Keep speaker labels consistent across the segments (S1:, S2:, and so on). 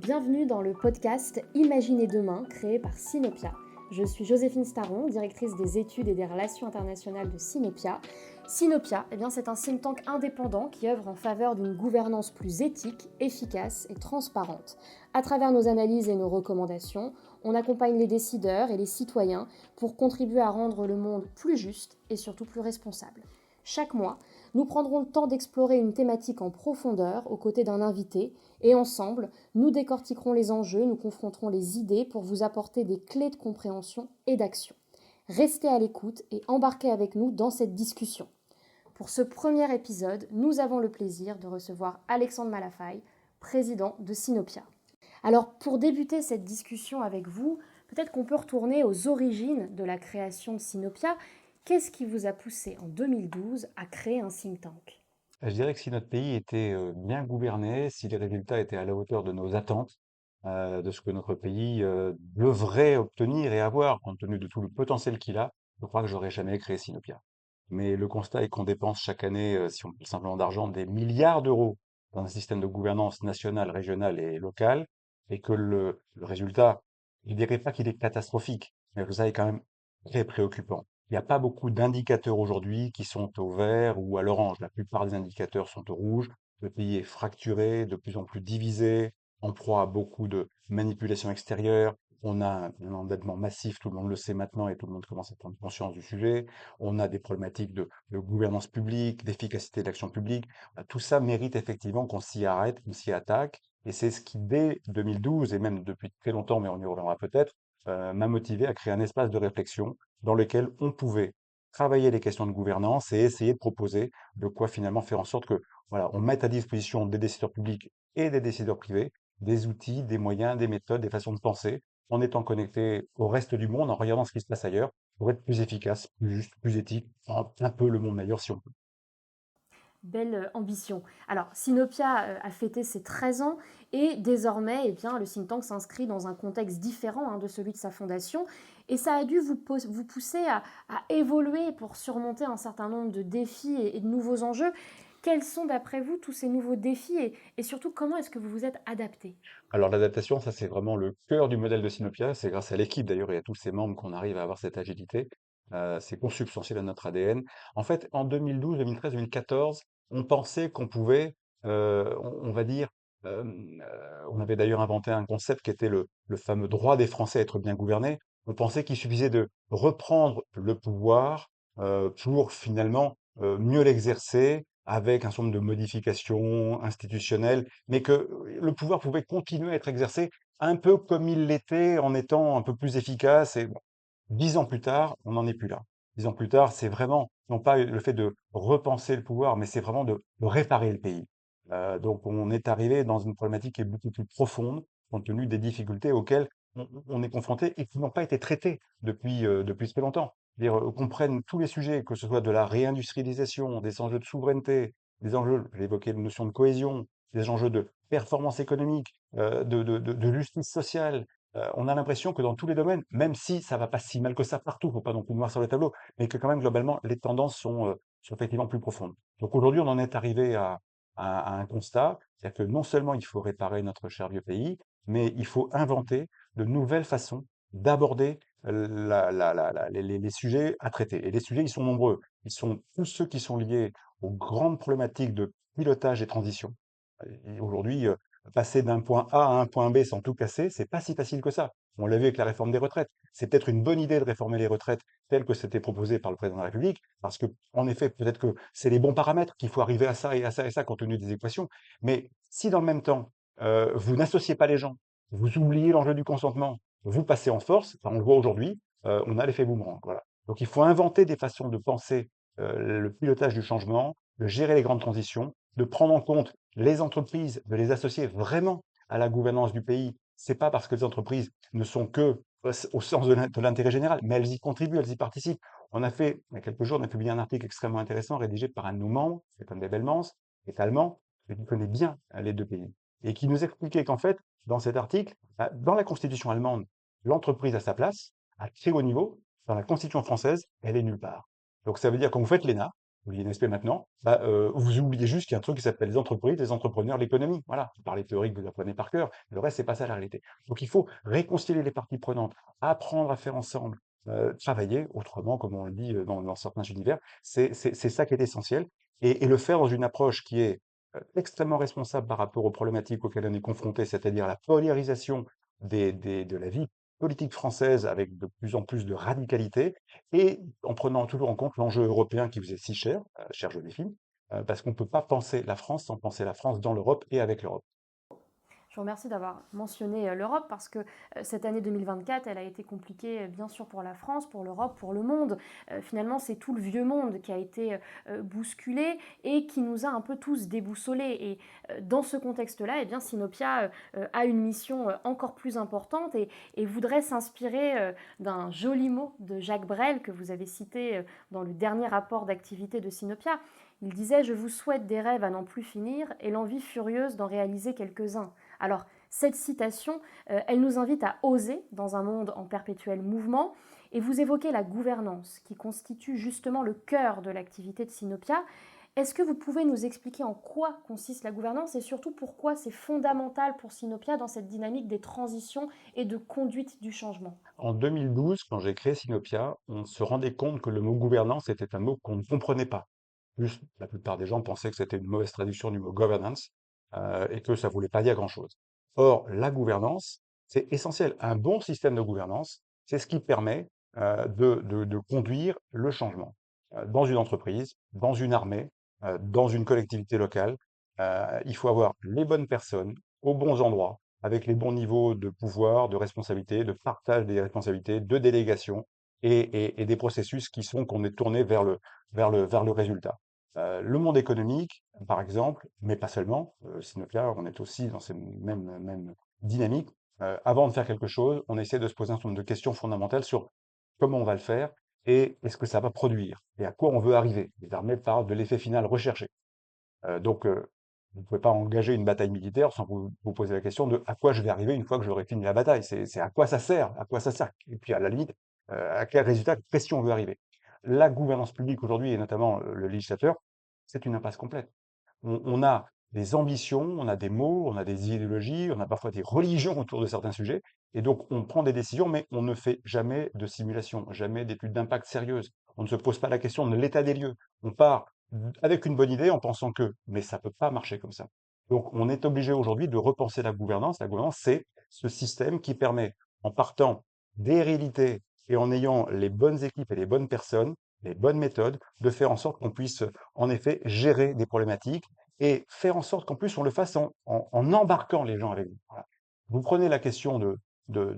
S1: Bienvenue dans le podcast Imaginez demain, créé par Sinopia. Je suis Joséphine Staron, directrice des études et des relations internationales de Sinopia. Sinopia, c'est un think tank indépendant qui œuvre en faveur d'une gouvernance plus éthique, efficace et transparente. À travers nos analyses et nos recommandations, on accompagne les décideurs et les citoyens pour contribuer à rendre le monde plus juste et surtout plus responsable. Chaque mois, nous prendrons le temps d'explorer une thématique en profondeur aux côtés d'un invité et ensemble, nous décortiquerons les enjeux, nous confronterons les idées pour vous apporter des clés de compréhension et d'action. Restez à l'écoute et embarquez avec nous dans cette discussion. Pour ce premier épisode, nous avons le plaisir de recevoir Alexandre Malafaille, président de Sinopia. Alors pour débuter cette discussion avec vous, peut-être qu'on peut retourner aux origines de la création de Sinopia. Qu'est-ce qui vous a poussé en 2012 à créer un think tank ?
S2: Je dirais que si notre pays était bien gouverné, si les résultats étaient à la hauteur de nos attentes, de ce que notre pays devrait obtenir et avoir, compte tenu de tout le potentiel qu'il a, je crois que j'aurais jamais créé Sinopia. Mais le constat est qu'on dépense chaque année, si on parle simplement d'argent, des milliards d'euros dans un système de gouvernance nationale, régionale et locale, et que le résultat, je ne dirais pas qu'il est catastrophique, mais le résultat est quand même très préoccupant. Il n'y a pas beaucoup d'indicateurs aujourd'hui qui sont au vert ou à l'orange. La plupart des indicateurs sont au rouge. Le pays est fracturé, de plus en plus divisé, en proie à beaucoup de manipulations extérieures. On a un endettement massif, tout le monde le sait maintenant et tout le monde commence à prendre conscience du sujet. On a des problématiques de gouvernance publique, d'efficacité de l'action publique. Tout ça mérite effectivement qu'on s'y arrête, qu'on s'y attaque. Et c'est ce qui, dès 2012, et même depuis très longtemps, mais on y reviendra peut-être, m'a motivé à créer un espace de réflexion dans lequel on pouvait travailler les questions de gouvernance et essayer de proposer de quoi finalement faire en sorte que voilà, on mette à disposition des décideurs publics et des décideurs privés des outils, des moyens, des méthodes, des façons de penser, en étant connectés au reste du monde, en regardant ce qui se passe ailleurs, pour être plus efficace, plus juste, plus éthique, rendre un peu le monde meilleur si on peut.
S1: Belle ambition. Alors, Sinopia a fêté ses 13 ans et désormais, le think tank s'inscrit dans un contexte différent de celui de sa fondation. Et ça a dû vous pousser à évoluer pour surmonter un certain nombre de défis et de nouveaux enjeux. Quels sont, d'après vous, tous ces nouveaux défis et surtout, comment est-ce que vous vous êtes adapté ?
S2: Alors l'adaptation, ça c'est vraiment le cœur du modèle de Sinopia. C'est grâce à l'équipe d'ailleurs et à tous ses membres qu'on arrive à avoir cette agilité. C'est consubstantiel à notre ADN. En fait, en 2012, 2013, 2014, on pensait qu'on pouvait, on va dire, on avait d'ailleurs inventé un concept qui était le fameux droit des Français à être bien gouvernés. On pensait qu'il suffisait de reprendre le pouvoir pour finalement mieux l'exercer avec un certain nombre de modifications institutionnelles mais que le pouvoir pouvait continuer à être exercé un peu comme il l'était en étant un peu plus efficace. Et bon, 10 ans plus tard, on n'en est plus là. 10 ans plus tard, c'est vraiment, non pas le fait de repenser le pouvoir, mais c'est vraiment de réparer le pays. Donc on est arrivé dans une problématique qui est beaucoup plus profonde, compte tenu des difficultés auxquelles on est confronté et qui n'ont pas été traitées depuis très longtemps. C'est-à-dire qu'on prenne tous les sujets, que ce soit de la réindustrialisation, des enjeux de souveraineté, des enjeux, j'ai évoqué la notion de cohésion, des enjeux de performance économique, de justice sociale. On a l'impression que dans tous les domaines, même si ça va pas si mal que ça partout, faut pas non plus noir sur le tableau, mais que quand même globalement les tendances sont effectivement plus profondes. Donc aujourd'hui, on en est arrivé à un constat, c'est-à-dire que non seulement il faut réparer notre cher vieux pays, mais il faut inventer de nouvelles façons d'aborder les sujets à traiter. Et les sujets, ils sont nombreux. Ils sont tous ceux qui sont liés aux grandes problématiques de pilotage des transitions. Et aujourd'hui, passer d'un point A à un point B sans tout casser, c'est pas si facile que ça. On l'a vu avec la réforme des retraites. C'est peut-être une bonne idée de réformer les retraites telles que c'était proposé par le président de la République, parce que, en effet, peut-être que c'est les bons paramètres qu'il faut arriver à ça et à ça et ça compte tenu des équations. Mais si dans le même temps, vous n'associez pas les gens, vous oubliez l'enjeu du consentement, vous passez en force, enfin, on le voit aujourd'hui, on a l'effet boomerang. Voilà. Donc il faut inventer des façons de penser le pilotage du changement, de gérer les grandes transitions, de prendre en compte les entreprises, de les associer vraiment à la gouvernance du pays. C'est pas parce que les entreprises ne sont que au sens de l'intérêt général, mais elles y contribuent, elles y participent. On a fait, il y a quelques jours, on a publié un article extrêmement intéressant rédigé par un de nos membres, Stéphane Bebelmans, qui est allemand, et qui connaît bien les deux pays, et qui nous expliquait qu'en fait, dans cet article, dans la constitution allemande, l'entreprise a sa place, à très haut niveau. Dans la constitution française, elle est nulle part. Donc ça veut dire quand vous faites l'ENA, ou l'INSP maintenant, vous oubliez juste qu'il y a un truc qui s'appelle les entreprises, les entrepreneurs, l'économie. Voilà, par les théories que vous apprenez par cœur, le reste, c'est pas ça la réalité. Donc il faut réconcilier les parties prenantes, apprendre à faire ensemble, travailler autrement, comme on le dit dans certains univers. C'est ça qui est essentiel, et le faire dans une approche qui est extrêmement responsable par rapport aux problématiques auxquelles on est confronté, c'est-à-dire la polarisation de la vie politique française avec de plus en plus de radicalité, et en prenant toujours en compte l'enjeu européen qui vous est si cher, chère Joséphine, parce qu'on ne peut pas penser la France sans penser la France dans l'Europe et avec l'Europe.
S1: Je vous remercie d'avoir mentionné l'Europe parce que cette année 2024, elle a été compliquée bien sûr pour la France, pour l'Europe, pour le monde. Finalement, c'est tout le vieux monde qui a été bousculé et qui nous a un peu tous déboussolés. Et dans ce contexte-là, eh bien, Sinopia a une mission encore plus importante et voudrait s'inspirer d'un joli mot de Jacques Brel que vous avez cité dans le dernier rapport d'activité de Sinopia. Il disait « Je vous souhaite des rêves à n'en plus finir et l'envie furieuse d'en réaliser quelques-uns ». Alors, cette citation, elle nous invite à oser dans un monde en perpétuel mouvement. Et vous évoquez la gouvernance, qui constitue justement le cœur de l'activité de Sinopia. Est-ce que vous pouvez nous expliquer en quoi consiste la gouvernance et surtout pourquoi c'est fondamental pour Sinopia dans cette dynamique des transitions et de conduite du changement?
S2: En 2012, quand j'ai créé Sinopia, on se rendait compte que le mot gouvernance était un mot qu'on ne comprenait pas. Plus, la plupart des gens pensaient que c'était une mauvaise traduction du mot governance, et que ça voulait pas dire grand-chose. Or, la gouvernance, c'est essentiel. Un bon système de gouvernance, c'est ce qui permet de conduire le changement dans une entreprise, dans une armée, dans une collectivité locale. Il faut avoir les bonnes personnes aux bons endroits, avec les bons niveaux de pouvoir, de responsabilité, de partage des responsabilités, de délégation, et des processus qui sont qu'on est tourné vers le résultat. Le monde économique, par exemple, mais pas seulement, Sinopia, on est aussi dans ces mêmes dynamiques. Avant de faire quelque chose, on essaie de se poser un certain nombre de questions fondamentales sur comment on va le faire et est-ce que ça va produire et à quoi on veut arriver. Les armées parlent de l'effet final recherché. Donc, vous ne pouvez pas engager une bataille militaire sans vous poser la question de à quoi je vais arriver une fois que j'aurai fini la bataille. C'est à quoi ça sert, à quoi ça sert. Et puis à la limite, à quel résultat précis on veut arriver. La gouvernance publique aujourd'hui, et notamment le législateur, c'est une impasse complète. On a des ambitions, on a des mots, on a des idéologies, on a parfois des religions autour de certains sujets, et donc on prend des décisions, mais on ne fait jamais de simulation, jamais d'études d'impact sérieuses. On ne se pose pas la question de l'état des lieux. On part avec une bonne idée en pensant que, mais ça peut pas marcher comme ça. Donc on est obligé aujourd'hui de repenser la gouvernance. La gouvernance, c'est ce système qui permet, en partant des réalités et en ayant les bonnes équipes et les bonnes personnes, les bonnes méthodes, de faire en sorte qu'on puisse en effet gérer des problématiques et faire en sorte qu'en plus on le fasse en embarquant les gens avec vous. Voilà. Vous prenez la question de, de,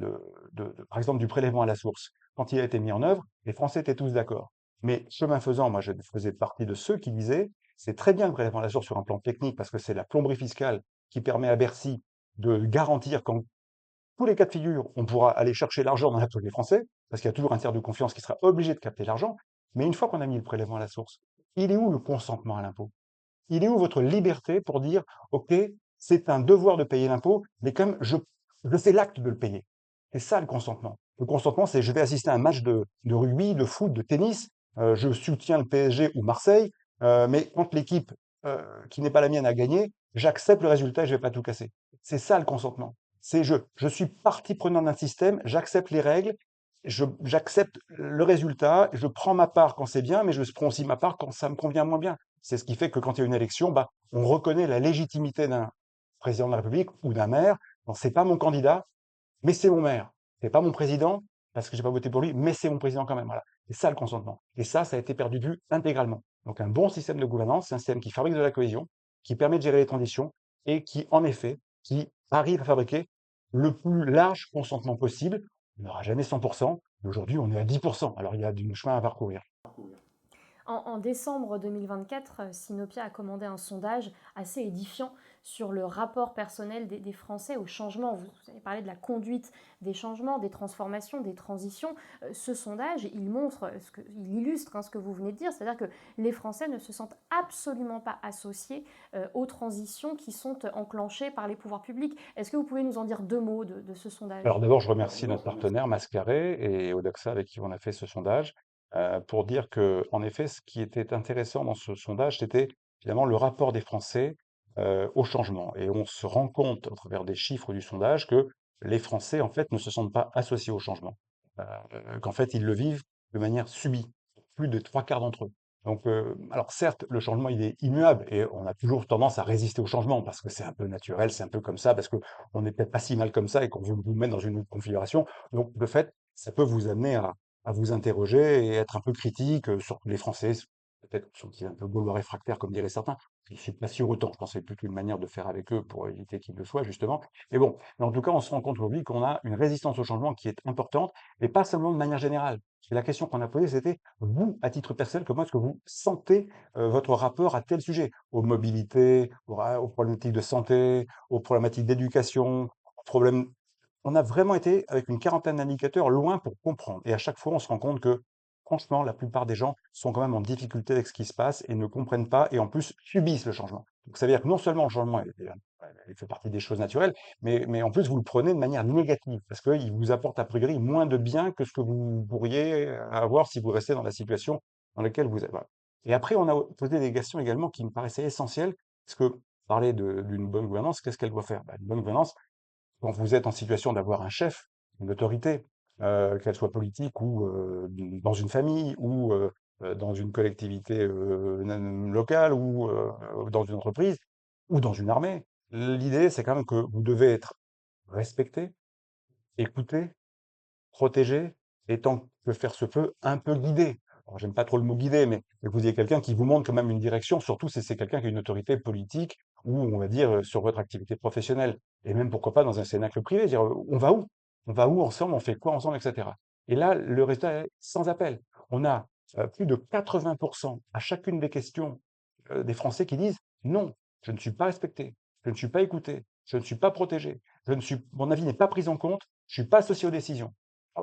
S2: par exemple, du prélèvement à la source. Quand il a été mis en œuvre, les Français étaient tous d'accord. Mais chemin faisant, moi je faisais partie de ceux qui disaient c'est très bien le prélèvement à la source sur un plan technique parce que c'est la plomberie fiscale qui permet à Bercy de garantir qu'en tous les cas de figure, on pourra aller chercher l'argent dans la poche des Français, parce qu'il y a toujours un tiers de confiance qui sera obligé de capter l'argent. Mais une fois qu'on a mis le prélèvement à la source, il est où le consentement à l'impôt? Il est où votre liberté pour dire, OK, c'est un devoir de payer l'impôt, mais comme je fais l'acte de le payer. C'est ça le consentement. Le consentement, c'est je vais assister à un match de rugby, de foot, de tennis, je soutiens le PSG ou Marseille, mais quand l'équipe qui n'est pas la mienne a gagné, j'accepte le résultat et je ne vais pas tout casser. C'est ça le consentement. C'est je suis partie prenante d'un système, j'accepte les règles, j'accepte le résultat, je prends ma part quand c'est bien, mais je prends aussi ma part quand ça me convient moins bien. C'est ce qui fait que quand il y a une élection, on reconnaît la légitimité d'un président de la République ou d'un maire. Non, c'est pas mon candidat, mais c'est mon maire. C'est pas mon président, parce que j'ai pas voté pour lui, mais c'est mon président quand même. Voilà. C'est ça le consentement. Et ça a été perdu de vue intégralement. Donc un bon système de gouvernance, c'est un système qui fabrique de la cohésion, qui permet de gérer les transitions et qui, en effet, qui arrive à fabriquer le plus large consentement possible. On n'aura jamais 100%, mais aujourd'hui on est à 10%. Alors il y a du chemin à parcourir.
S1: En décembre 2024, Sinopia a commandé un sondage assez édifiant sur le rapport personnel des Français au changement. Vous avez parlé de la conduite des changements, des transformations, des transitions. Ce sondage, il montre, il illustre ce que vous venez de dire, c'est-à-dire que les Français ne se sentent absolument pas associés aux transitions qui sont enclenchées par les pouvoirs publics. Est-ce que vous pouvez nous en dire deux mots de ce sondage?
S2: Alors d'abord, je remercie notre partenaire Mascaré et Odoxa avec qui on a fait ce sondage. pour dire que, en effet, ce qui était intéressant dans ce sondage, c'était finalement le rapport des Français au changement. Et on se rend compte, à travers des chiffres du sondage, que les Français, en fait, ne se sentent pas associés au changement. Qu'en fait, ils le vivent de manière subie, plus de trois quarts d'entre eux. Donc, alors certes, le changement, il est immuable et on a toujours tendance à résister au changement parce que c'est un peu naturel, c'est un peu comme ça, parce qu'on n'est peut-être pas si mal comme ça et qu'on veut vous mettre dans une autre configuration. Donc, de fait, ça peut vous amener à vous interroger et être un peu critique sur les Français, peut-être sont-ils un peu gaulois réfractaires, comme diraient certains. Je ne suis pas sûr autant. Je pense que c'est plutôt une manière de faire avec eux pour éviter qu'ils le soient, justement. Mais bon, mais en tout cas, on se rend compte aujourd'hui qu'on a une résistance au changement qui est importante, et pas seulement de manière générale. Et la question qu'on a posée, c'était, vous, à titre personnel, comment est-ce que vous sentez votre rapport à tel sujet? Aux mobilités, aux problématiques de santé, aux problématiques d'éducation, aux problèmes. On a vraiment été, avec une quarantaine d'indicateurs, loin pour comprendre. Et à chaque fois, on se rend compte que, franchement, la plupart des gens sont quand même en difficulté avec ce qui se passe et ne comprennent pas, et en plus subissent le changement. Donc ça veut dire que non seulement le changement, il fait partie des choses naturelles, mais en plus, vous le prenez de manière négative, parce qu'il vous apporte a priori moins de bien que ce que vous pourriez avoir si vous restez dans la situation dans laquelle vous êtes. Voilà. Et après, on a posé des questions également qui me paraissaient essentielles, parce que parler d'une bonne gouvernance, qu'est-ce qu'elle doit faire? Une bonne gouvernance, quand vous êtes en situation d'avoir un chef, une autorité, qu'elle soit politique ou dans une famille ou dans une collectivité locale ou dans une entreprise ou dans une armée, l'idée, c'est quand même que vous devez être respecté, écouté, protégé et tant que faire se peut, un peu guidé. Alors, j'aime pas trop le mot guider, mais vous ayez quelqu'un qui vous montre quand même une direction, surtout si c'est quelqu'un qui a une autorité politique ou, on va dire, sur votre activité professionnelle. Et même, pourquoi pas, dans un cénacle privé, dire, on va où? On va où ensemble? On fait quoi ensemble, etc. Et là, le résultat est sans appel. On a plus de 80% à chacune des questions des Français qui disent non, je ne suis pas respecté, je ne suis pas écouté, je ne suis pas protégé, mon avis n'est pas pris en compte, je ne suis pas associé aux décisions. Ah,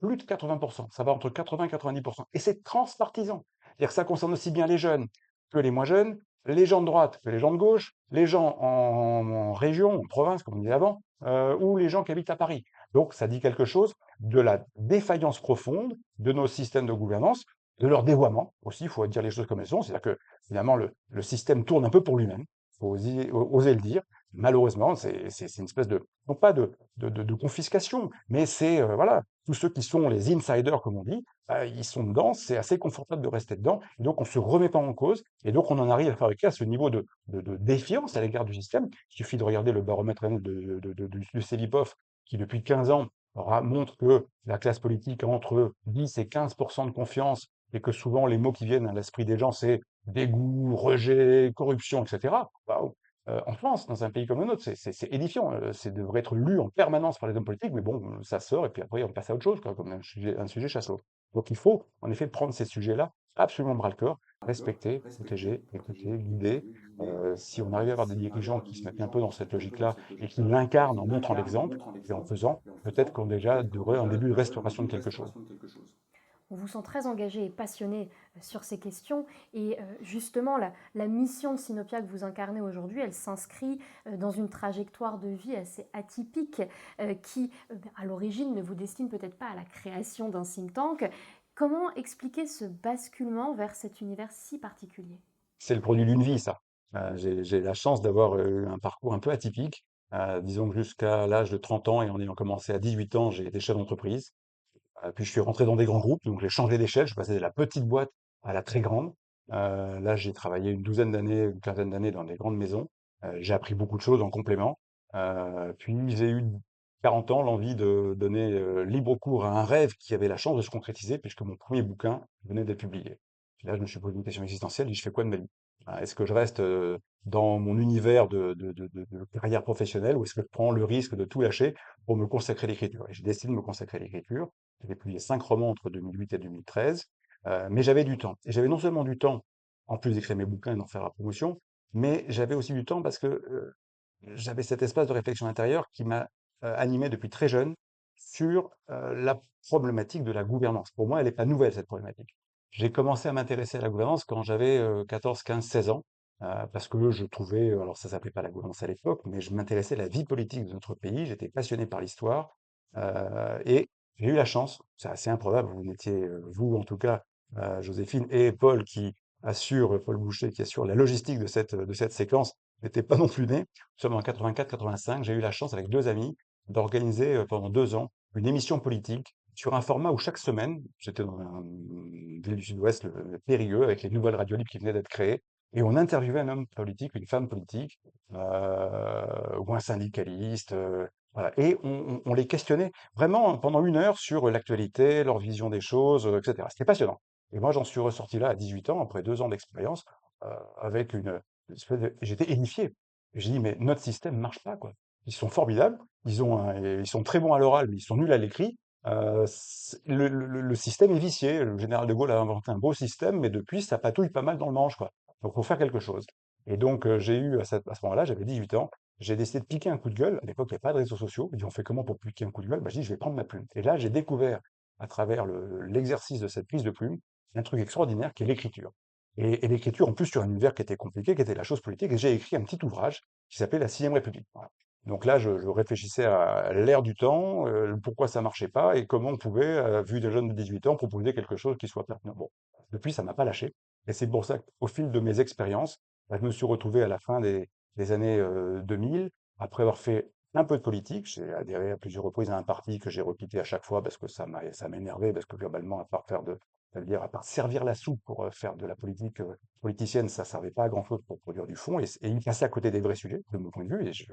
S2: plus de 80%, ça va entre 80 et 90%. Et c'est transpartisan. C'est-à-dire que ça concerne aussi bien les jeunes que les moins jeunes, les gens de droite que les gens de gauche, les gens en région, en province, comme on disait avant, ou les gens qui habitent à Paris. Donc ça dit quelque chose de la défaillance profonde de nos systèmes de gouvernance, de leur dévoiement aussi, il faut dire les choses comme elles sont. C'est-à-dire que finalement le système tourne un peu pour lui-même, il faut oser le dire. Malheureusement, c'est une espèce de, non pas de confiscation, mais c'est, voilà, tous ceux qui sont les insiders, comme on dit, ils sont dedans, c'est assez confortable de rester dedans, et donc on ne se remet pas en cause, et donc on en arrive à fabriquer à ce niveau de défiance à l'égard du système. Il suffit de regarder le baromètre du Cevipof, qui depuis 15 ans montre que la classe politique a entre 10 et 15% de confiance, et que souvent les mots qui viennent à l'esprit des gens, c'est dégoût, rejet, corruption, etc. Waouh. En France, dans un pays comme le nôtre, c'est édifiant. C'est devrait être lu en permanence par les hommes politiques, mais bon, ça sort et puis après on passe à autre chose, quoi, comme un sujet chasse l'autre. Donc il faut en effet prendre ces sujets-là absolument bras le corps, respecter, protéger, écouter, guider. Si on arrive à avoir des dirigeants qui se mettent un peu dans cette logique-là et qui l'incarnent en montrant l'exemple et en faisant, peut-être qu'on a déjà un début de restauration de quelque chose.
S1: On vous sent très engagé et passionné sur ces questions. Et justement, la mission de Sinopia que vous incarnez aujourd'hui, elle s'inscrit dans une trajectoire de vie assez atypique qui, à l'origine, ne vous destine peut-être pas à la création d'un think tank. Comment expliquer ce basculement vers cet univers si particulier?
S2: C'est le produit d'une vie, ça. J'ai la chance d'avoir un parcours un peu atypique. Disons que jusqu'à l'âge de 30 ans et en ayant commencé à 18 ans, j'ai été chef d'entreprise. Puis je suis rentré dans des grands groupes, donc j'ai changé d'échelle. Je passais de la petite boîte à la très grande. Là, j'ai travaillé une douzaine d'années, une quinzaine d'années dans des grandes maisons. J'ai appris beaucoup de choses en complément. Puis j'ai eu 40 ans l'envie de donner libre cours à un rêve qui avait la chance de se concrétiser, puisque mon premier bouquin venait d'être publié. Puis là, je me suis posé une question existentielle, je fais quoi de ma vie? Est-ce que je reste dans mon univers de carrière professionnelle ou est-ce que je prends le risque de tout lâcher pour me consacrer à l'écriture? Et j'ai décidé de me consacrer à l'écriture. J'ai publié 5 romans entre 2008 et 2013, mais j'avais du temps. Et j'avais non seulement du temps, en plus d'écrire mes bouquins et d'en faire la promotion, mais j'avais aussi du temps parce que j'avais cet espace de réflexion intérieure qui m'a animé depuis très jeune sur la problématique de la gouvernance. Pour moi, elle n'est pas nouvelle, cette problématique. J'ai commencé à m'intéresser à la gouvernance quand j'avais 14, 15, 16 ans, parce que je trouvais, alors ça s'appelait pas la gouvernance à l'époque, mais je m'intéressais à la vie politique de notre pays, j'étais passionné par l'histoire, et J'ai eu la chance, c'est assez improbable, vous n'étiez, vous en tout cas, Joséphine et Paul Paul Boucher qui assure la logistique de cette séquence, n'était pas non plus né. Nous sommes en 84-85. J'ai eu la chance avec deux amis d'organiser pendant 2 ans une émission politique sur un format où chaque semaine, j'étais dans une ville du Sud-Ouest, le Périgueux, avec les nouvelles radios libres qui venaient d'être créées, et on interviewait un homme politique, une femme politique, ou un syndicaliste, voilà. Et on les questionnait vraiment pendant 1 heure sur l'actualité, leur vision des choses, etc. C'était passionnant. Et moi, j'en suis ressorti là à 18 ans, après 2 ans d'expérience, avec une espèce de... J'étais édifié. J'ai dit, mais notre système marche pas, quoi. Ils sont formidables, ils sont très bons à l'oral, mais ils sont nuls à l'écrit. Le système est vicié. Le général de Gaulle a inventé un beau système, mais depuis, ça patouille pas mal dans le manche, quoi. Donc, faut faire quelque chose. Et donc, j'ai eu, à ce moment-là, j'avais 18 ans, j'ai décidé de piquer un coup de gueule. À l'époque, il n'y avait pas de réseaux sociaux. Ils dit, on fait comment pour piquer un coup de gueule? Bah, je dis, je vais prendre ma plume. Et là, j'ai découvert, à travers l'exercice de cette prise de plume, un truc extraordinaire qui est l'écriture. Et l'écriture, en plus, sur un univers qui était compliqué, qui était la chose politique. Et j'ai écrit un petit ouvrage qui s'appelait La Sixième République. Voilà. Donc là, je réfléchissais à l'ère du temps, pourquoi ça marchait pas et comment on pouvait, vu des jeunes de 18 ans, proposer quelque chose qui soit pertinent. Bon, depuis, ça m'a pas lâché. Et c'est pour ça qu'au fil de mes expériences, bah, je me suis retrouvé à la fin des années 2000, après avoir fait un peu de politique. J'ai adhéré à plusieurs reprises à un parti que j'ai requitté à chaque fois parce que ça m'énervait, parce que globalement, c'est-à-dire à part servir la soupe pour faire de la politique politicienne, ça servait pas à grand-chose pour produire du fond, et il passait à côté des vrais sujets, de mon point de vue, et je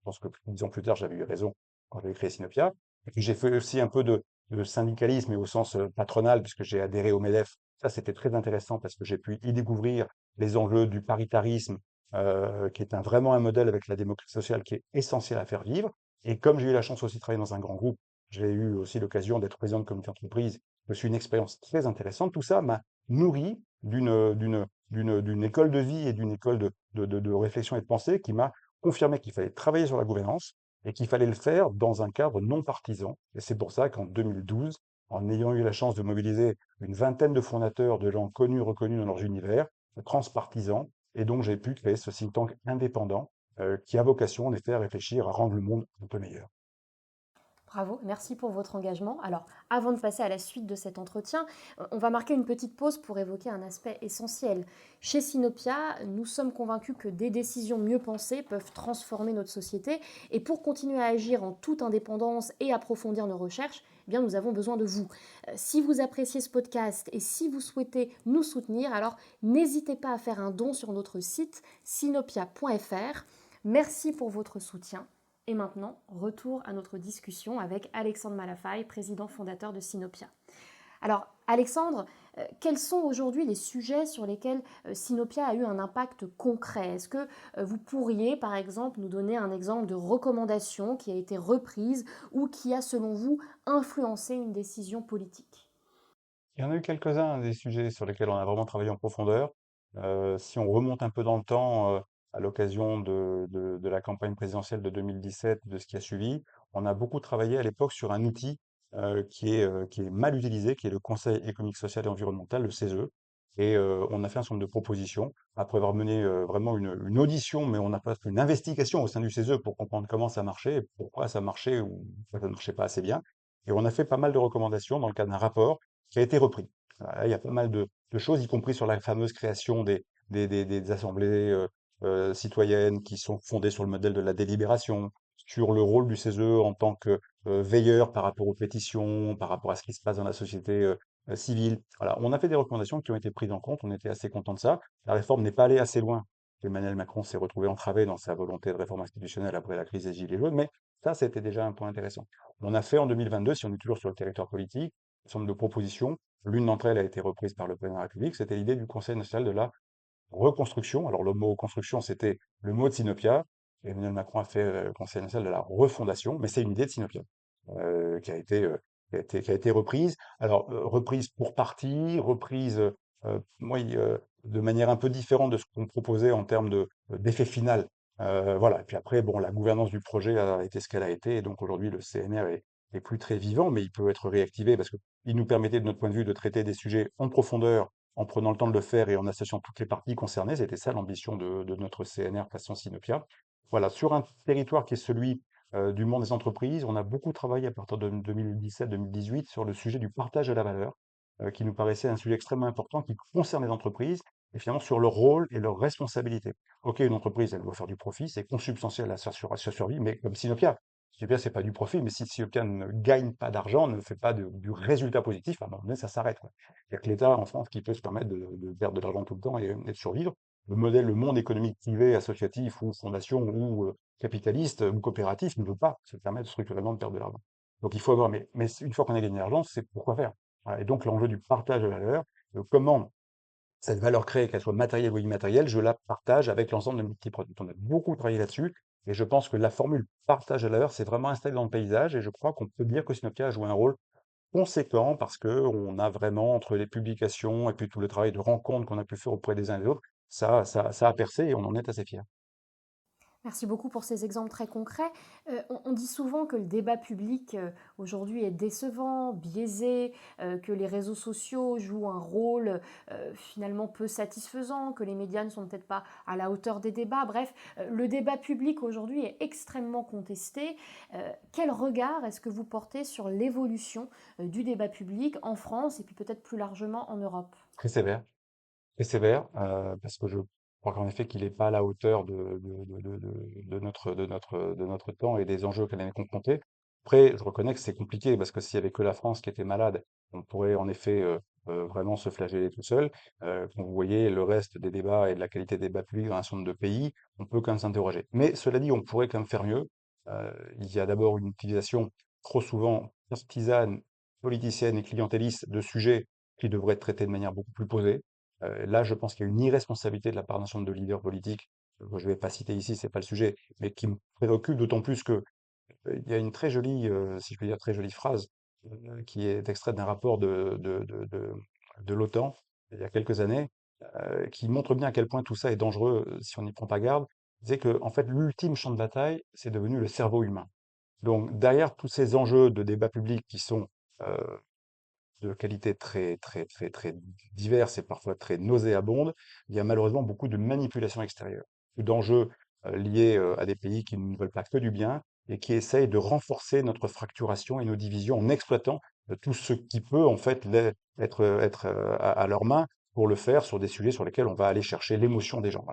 S2: pense que 10 ans plus tard, j'avais eu raison quand j'avais créé Sinopia. Et puis j'ai fait aussi un peu de syndicalisme, et au sens patronal, puisque j'ai adhéré au MEDEF. Ça, c'était très intéressant parce que j'ai pu y découvrir les enjeux du paritarisme, qui est vraiment un modèle avec la démocratie sociale qui est essentiel à faire vivre. Et comme j'ai eu la chance aussi de travailler dans un grand groupe, j'ai eu aussi l'occasion d'être président de comité d'entreprise. Je suis une expérience très intéressante. Tout ça m'a nourri d'une école de vie et d'une école de réflexion et de pensée qui m'a confirmé qu'il fallait travailler sur la gouvernance et qu'il fallait le faire dans un cadre non partisan. Et c'est pour ça qu'en 2012, en ayant eu la chance de mobiliser une vingtaine de fondateurs, de gens connus, reconnus dans leurs univers, transpartisans, et donc j'ai pu créer ce think tank indépendant qui a vocation en effet à réfléchir à rendre le monde un peu meilleur.
S1: Bravo, merci pour votre engagement. Alors, avant de passer à la suite de cet entretien, on va marquer une petite pause pour évoquer un aspect essentiel. Chez Sinopia, nous sommes convaincus que des décisions mieux pensées peuvent transformer notre société. Et pour continuer à agir en toute indépendance et approfondir nos recherches, eh bien, nous avons besoin de vous. Si vous appréciez ce podcast et si vous souhaitez nous soutenir, alors n'hésitez pas à faire un don sur notre site sinopia.fr. Merci pour votre soutien. Et maintenant, retour à notre discussion avec Alexandre Malafaille, président fondateur de Sinopia. Alors, Alexandre, quels sont aujourd'hui les sujets sur lesquels Sinopia a eu un impact concret? Est-ce que vous pourriez, par exemple, nous donner un exemple de recommandation qui a été reprise ou qui a, selon vous, influencé une décision politique?
S2: Il y en a eu quelques-uns des sujets sur lesquels on a vraiment travaillé en profondeur. Si on remonte un peu dans le temps, à l'occasion de la campagne présidentielle de 2017, de ce qui a suivi, on a beaucoup travaillé à l'époque sur un outil qui est mal utilisé, qui est le Conseil économique, social et environnemental, le CESE. Et on a fait un certain nombre de propositions, après avoir mené vraiment une audition, mais on n'a pas fait une investigation au sein du CESE pour comprendre comment ça marchait, et pourquoi ça marchait ou pourquoi ça ne marchait pas assez bien. Et on a fait pas mal de recommandations dans le cadre d'un rapport qui a été repris. Voilà, il y a pas mal de choses, y compris sur la fameuse création des assemblées citoyennes qui sont fondées sur le modèle de la délibération, sur le rôle du CESE en tant que veilleur par rapport aux pétitions, par rapport à ce qui se passe dans la société civile. Voilà, on a fait des recommandations qui ont été prises en compte, on était assez content de ça. La réforme n'est pas allée assez loin. Emmanuel Macron s'est retrouvé entravé dans sa volonté de réforme institutionnelle après la crise des Gilets jaunes, mais ça, c'était déjà un point intéressant. On a fait en 2022, si on est toujours sur le territoire politique, un certain nombre de propositions. L'une d'entre elles a été reprise par le président de la République, c'était l'idée du Conseil national de la reconstruction. Alors le mot reconstruction, c'était le mot de Sinopia. Emmanuel Macron a fait le Conseil national de la refondation, mais c'est une idée de Sinopia euh, qui a été, euh, qui a été reprise. Alors reprise pour partie, reprise oui, de manière un peu différente de ce qu'on proposait en termes d'effet final. Voilà. Et puis après, bon, la gouvernance du projet a été ce qu'elle a été, et donc aujourd'hui le CNR est plus très vivant, mais il peut être réactivé parce qu'il nous permettait, de notre point de vue, de traiter des sujets en profondeur en prenant le temps de le faire et en associant toutes les parties concernées. C'était ça l'ambition de notre CNR façon Sinopia. Voilà, sur un territoire qui est celui du monde des entreprises. On a beaucoup travaillé à partir de 2017-2018 sur le sujet du partage de la valeur, qui nous paraissait un sujet extrêmement important qui concerne les entreprises et finalement sur leur rôle et leurs responsabilités. OK, une entreprise, elle doit faire du profit, c'est consubstantiel à sa survie, mais comme Sinopia. Sinopia, c'est pas du profit, mais si Sinopia ne gagne pas d'argent, ne fait pas du résultat positif, à un moment donné, ça s'arrête, quoi. Il n'y a que l'État en France qui peut se permettre de perdre de l'argent tout le temps et de survivre. Le monde économique privé, associatif ou fondation ou capitaliste ou coopératif ne veut pas se permettre structurellement de perdre de l'argent. Donc il faut avoir, mais une fois qu'on a gagné de l'argent, c'est pourquoi faire. Voilà. Et donc l'enjeu du partage de valeur, comment cette valeur créée, qu'elle soit matérielle ou immatérielle, je la partage avec l'ensemble de mes petits produits. On a beaucoup travaillé là-dessus et je pense que la formule partage de valeur, c'est vraiment installé dans le paysage et je crois qu'on peut dire que Sinopia a joué un rôle conséquent parce que on a vraiment, entre les publications et puis tout le travail de rencontre qu'on a pu faire auprès des uns et des autres, ça a percé et on en est assez fiers.
S1: Merci beaucoup pour ces exemples très concrets. On dit souvent que le débat public aujourd'hui est décevant, biaisé, que les réseaux sociaux jouent un rôle finalement peu satisfaisant, que les médias ne sont peut-être pas à la hauteur des débats. Bref, le débat public aujourd'hui est extrêmement contesté. Quel regard est-ce que vous portez sur l'évolution du débat public en France et puis peut-être plus largement en Europe?
S2: Très sévère. Très sévère, parce que je crois qu'en effet qu'il n'est pas à la hauteur de notre temps et des enjeux qu'elle est confrontée. Après, je reconnais que c'est compliqué parce que s'il y avait que la France qui était malade, on pourrait en effet vraiment se flageller tout seul. Quand vous voyez le reste des débats et de la qualité des débats publics dans un certain nombre de pays, on peut quand même s'interroger. Mais cela dit, on pourrait quand même faire mieux. Il y a d'abord une utilisation trop souvent partisane, politicienne et clientéliste de sujets qui devraient être traités de manière beaucoup plus posée. Là, je pense qu'il y a une irresponsabilité de la part d'un certain nombre de leaders politiques, que je ne vais pas citer ici, c'est pas le sujet, mais qui me préoccupe d'autant plus que il y a une très jolie, si je puis dire, très jolie phrase qui est extraite d'un rapport de l'OTAN il y a quelques années, qui montre bien à quel point tout ça est dangereux si on n'y prend pas garde. C'est que, en fait, l'ultime champ de bataille, c'est devenu le cerveau humain. Donc, derrière tous ces enjeux de débat public qui sont euh, de qualité très diverses et parfois très nauséabondes, il y a malheureusement beaucoup de manipulations extérieures, ou d'enjeux liés à des pays qui ne veulent pas que du bien et qui essayent de renforcer notre fracturation et nos divisions en exploitant tout ce qui peut en fait être à leur main pour le faire sur des sujets sur lesquels on va aller chercher l'émotion des gens.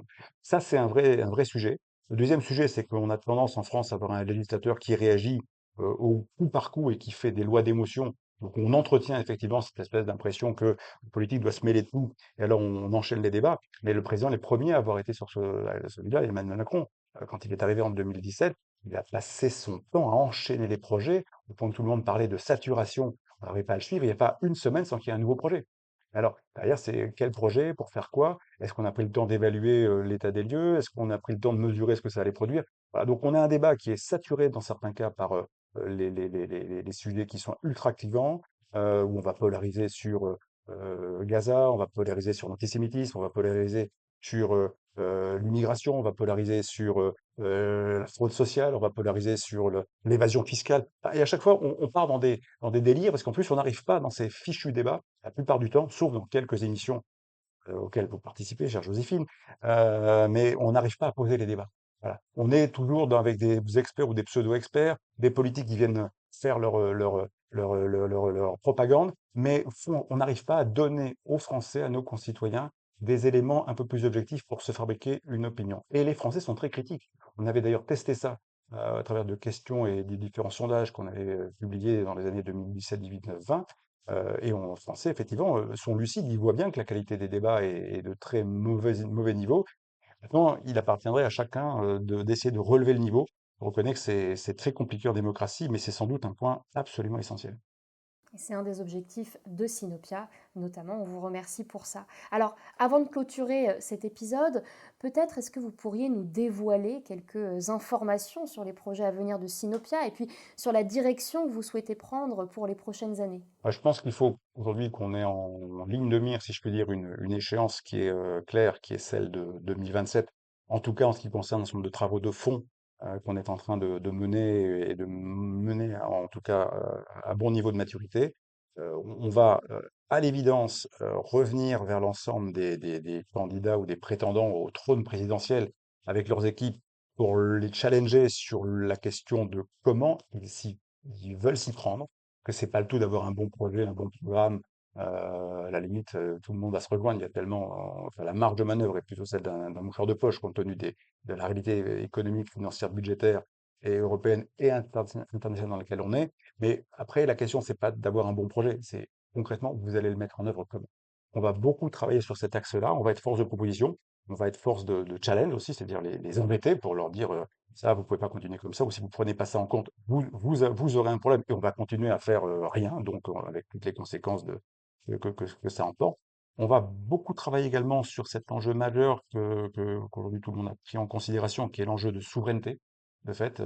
S2: Ça, c'est un vrai sujet. Le deuxième sujet, c'est qu'on a tendance en France à avoir un législateur qui réagit au coup par coup et qui fait des lois d'émotion, donc on entretient effectivement cette espèce d'impression que le politique doit se mêler de tout, et alors on enchaîne les débats. Mais le président est le premier à avoir été sur celui-là, Emmanuel Macron. Quand il est arrivé en 2017, il a passé son temps à enchaîner les projets, au point que tout le monde parlait de saturation. On n'arrivait pas à le suivre, il n'y a pas une semaine sans qu'il y ait un nouveau projet. Alors, derrière, c'est quel projet, pour faire quoi? Est-ce qu'on a pris le temps d'évaluer l'état des lieux? Est-ce qu'on a pris le temps de mesurer ce que ça allait produire? Voilà, donc on a un débat qui est saturé dans certains cas par les sujets qui sont ultra clivants, où on va polariser sur Gaza, on va polariser sur l'antisémitisme, on va polariser sur l'immigration, on va polariser sur la fraude sociale, on va polariser sur l'évasion fiscale. Et à chaque fois, on part dans des délires, parce qu'en plus, on n'arrive pas dans ces fichus débats, la plupart du temps, sauf dans quelques émissions auxquelles vous participez, chère Joséphine, mais on n'arrive pas à poser les débats. Voilà. On est toujours avec des experts ou des pseudo-experts, des politiques qui viennent faire leur propagande, mais on n'arrive pas à donner aux Français, à nos concitoyens, des éléments un peu plus objectifs pour se fabriquer une opinion. Et les Français sont très critiques. On avait d'ailleurs testé ça à travers de questions et des différents sondages qu'on avait publiés dans les années 2017, 18, 19, 20. Et en français, effectivement, sont lucides, ils voient bien que la qualité des débats est de très mauvais niveau. Maintenant, il appartiendrait à chacun d'essayer de relever le niveau. On reconnaît que c'est très compliqué en démocratie, mais c'est sans doute un point absolument essentiel.
S1: Et c'est un des objectifs de Sinopia, notamment. On vous remercie pour ça. Alors, avant de clôturer cet épisode, peut-être est-ce que vous pourriez nous dévoiler quelques informations sur les projets à venir de Sinopia et puis sur la direction que vous souhaitez prendre pour les prochaines années?
S2: Je pense qu'il faut aujourd'hui qu'on ait en ligne de mire, si je peux dire, une échéance qui est claire, qui est celle de 2027. En tout cas, en ce qui concerne un certain nombre de travaux de fond qu'on est en train de mener et de mener, en tout cas, à bon niveau de maturité. On va, à l'évidence, revenir vers l'ensemble des candidats ou des prétendants au trône présidentiel avec leurs équipes pour les challenger sur la question de comment ils veulent s'y prendre, que c'est pas le tout d'avoir un bon projet, un bon programme. À la limite, tout le monde va se rejoindre. Il y a tellement, enfin, la marge de manœuvre est plutôt celle d'un moucheur de poche compte tenu de la réalité économique, financière, budgétaire et européenne et internationale dans laquelle on est. Mais après, la question, c'est pas d'avoir un bon projet, c'est concrètement, vous allez le mettre en œuvre comment? On va beaucoup travailler sur cet axe-là. On va être force de proposition, on va être force de challenge aussi, c'est-à-dire les embêter pour leur dire ça, vous pouvez pas continuer comme ça, ou si vous prenez pas ça en compte, vous aurez un problème et on va continuer à faire rien, donc avec toutes les conséquences que ça emporte. On va beaucoup travailler également sur cet enjeu majeur qu'aujourd'hui tout le monde a pris en considération, qui est l'enjeu de souveraineté. De fait,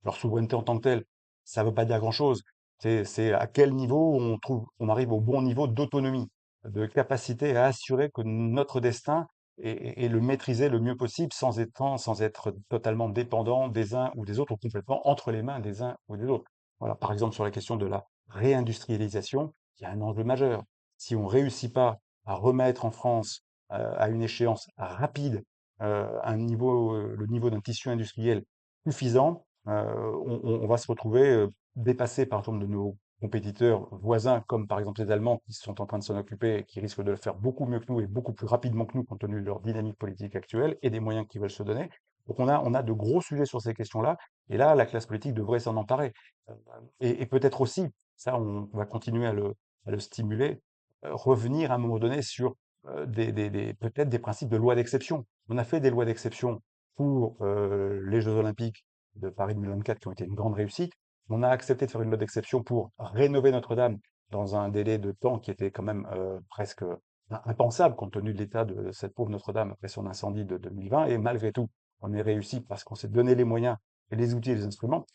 S2: leur souveraineté en tant que telle, ça ne veut pas dire grand-chose. C'est à quel niveau on arrive au bon niveau d'autonomie, de capacité à assurer que notre destin et le maîtriser le mieux possible sans être totalement dépendant des uns ou des autres, ou complètement entre les mains des uns ou des autres. Voilà, par exemple, sur la question de la réindustrialisation, il y a un enjeu majeur. Si on ne réussit pas à remettre en France, à une échéance rapide, le niveau d'un tissu industriel suffisant, on va se retrouver dépassé par exemple de nos compétiteurs voisins, comme par exemple les Allemands qui sont en train de s'en occuper et qui risquent de le faire beaucoup mieux que nous et beaucoup plus rapidement que nous, compte tenu de leur dynamique politique actuelle et des moyens qu'ils veulent se donner. Donc on a de gros sujets sur ces questions-là, et là, la classe politique devrait s'en emparer. Euh, et peut-être aussi, ça, on va continuer à le stimuler, revenir à un moment donné sur peut-être des principes de loi d'exception. On a fait des lois d'exception pour les Jeux Olympiques de Paris 2024 qui ont été une grande réussite. On a accepté de faire une loi d'exception pour rénover Notre-Dame dans un délai de temps qui était quand même presque impensable compte tenu de l'état de cette pauvre Notre-Dame après son incendie de 2020. Et malgré tout, on est réussi parce qu'on s'est donné les moyens et les outils et les instruments.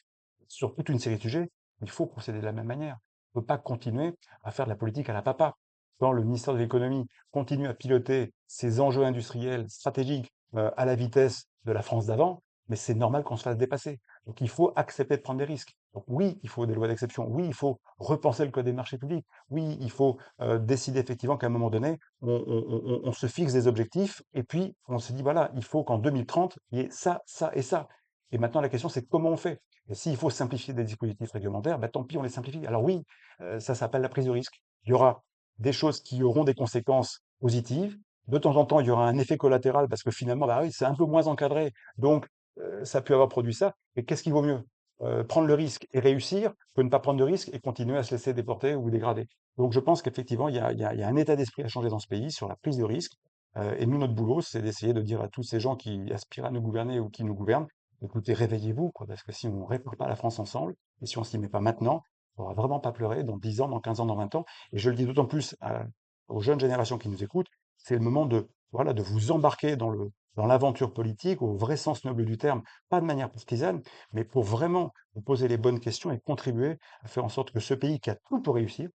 S2: Sur toute une série de sujets, il faut procéder de la même manière. On ne peut pas continuer à faire de la politique à la papa. Quand le ministère de l'économie continue à piloter ces enjeux industriels stratégiques à la vitesse de la France d'avant, mais c'est normal qu'on se fasse dépasser. Donc il faut accepter de prendre des risques. Donc oui, il faut des lois d'exception. Oui, il faut repenser le code des marchés publics. Oui, il faut décider effectivement qu'à un moment donné, on se fixe des objectifs et puis on se dit, voilà, il faut qu'en 2030, il y ait ça, ça et ça. Et maintenant, la question, c'est comment on fait. Et s'il faut simplifier des dispositifs réglementaires, bah, tant pis, on les simplifie. Alors oui, ça s'appelle la prise de risque. Il y aura des choses qui auront des conséquences positives. De temps en temps, il y aura un effet collatéral parce que finalement, bah oui, c'est un peu moins encadré. Donc, ça peut avoir produit ça. Mais qu'est-ce qui vaut mieux? Prendre le risque et réussir que ne pas prendre de risque et continuer à se laisser déporter ou dégrader. Donc, je pense qu'effectivement, il y a un état d'esprit à changer dans ce pays sur la prise de risque. Et nous, notre boulot, c'est d'essayer de dire à tous ces gens qui aspirent à nous gouverner ou qui nous gouvernent, écoutez, réveillez-vous, quoi, parce que si on ne répare pas la France ensemble, et si on s'y met pas maintenant, on va vraiment pas pleurer dans 10 ans, dans 15 ans, dans 20 ans. Et je le dis d'autant plus aux jeunes générations qui nous écoutent, c'est le moment voilà, de vous embarquer dans l'aventure politique, au vrai sens noble du terme, pas de manière partisane, mais pour vraiment vous poser les bonnes questions et contribuer à faire en sorte que ce pays qui a tout pour réussir,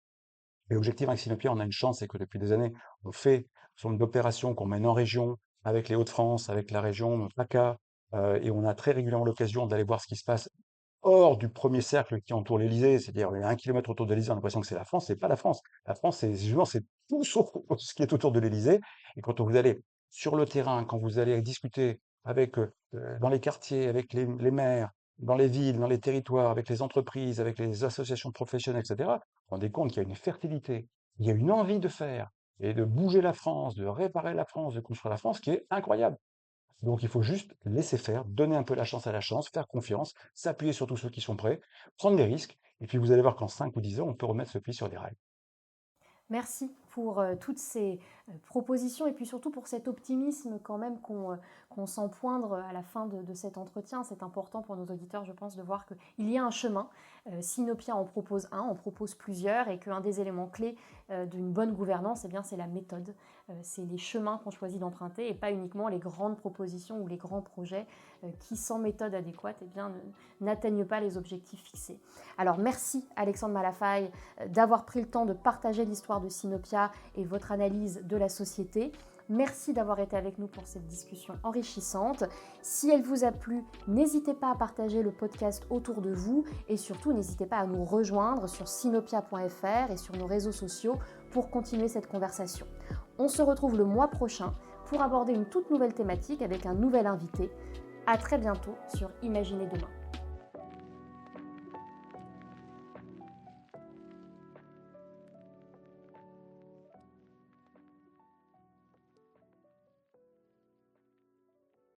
S2: et l'objectif avec Sinopia, on a une chance, c'est que depuis des années, on fait un certain nombre d'opérations qu'on mène en région, avec les Hauts-de-France, avec la région PACA, et on a très régulièrement l'occasion d'aller voir ce qui se passe hors du premier cercle qui entoure l'Élysée, c'est-à-dire il y a 1 kilomètre autour de l'Élysée, on a l'impression que c'est la France, c'est pas la France. La France, c'est justement c'est tout sauf ce qui est autour de l'Élysée. Et quand vous allez sur le terrain, quand vous allez discuter avec dans les quartiers, avec les maires, dans les villes, dans les territoires, avec les entreprises, avec les associations professionnelles, etc., vous vous rendez compte qu'il y a une fertilité, il y a une envie de faire et de bouger la France, de réparer la France, de construire la France qui est incroyable. Donc il faut juste laisser faire, donner un peu la chance à la chance, faire confiance, s'appuyer sur tous ceux qui sont prêts, prendre des risques, et puis vous allez voir qu'en 5 ou 10 ans, on peut remettre ce pays sur des rails.
S1: Merci pour toutes ces propositions et puis surtout pour cet optimisme quand même qu'on sent poindre à la fin de cet entretien. C'est important pour nos auditeurs, je pense, de voir qu'il y a un chemin. Sinopia en propose un, en propose plusieurs et qu'un des éléments clés d'une bonne gouvernance, eh bien, c'est la méthode. C'est les chemins qu'on choisit d'emprunter et pas uniquement les grandes propositions ou les grands projets qui, sans méthode adéquate, eh bien, n'atteignent pas les objectifs fixés. Alors merci Alexandre Malafaille d'avoir pris le temps de partager l'histoire de Sinopia et votre analyse de la société. Merci d'avoir été avec nous pour cette discussion enrichissante. Si elle vous a plu, n'hésitez pas à partager le podcast autour de vous et surtout n'hésitez pas à nous rejoindre sur sinopia.fr et sur nos réseaux sociaux pour continuer cette conversation. On se retrouve le mois prochain pour aborder une toute nouvelle thématique avec un nouvel invité. À très bientôt sur Imaginez demain.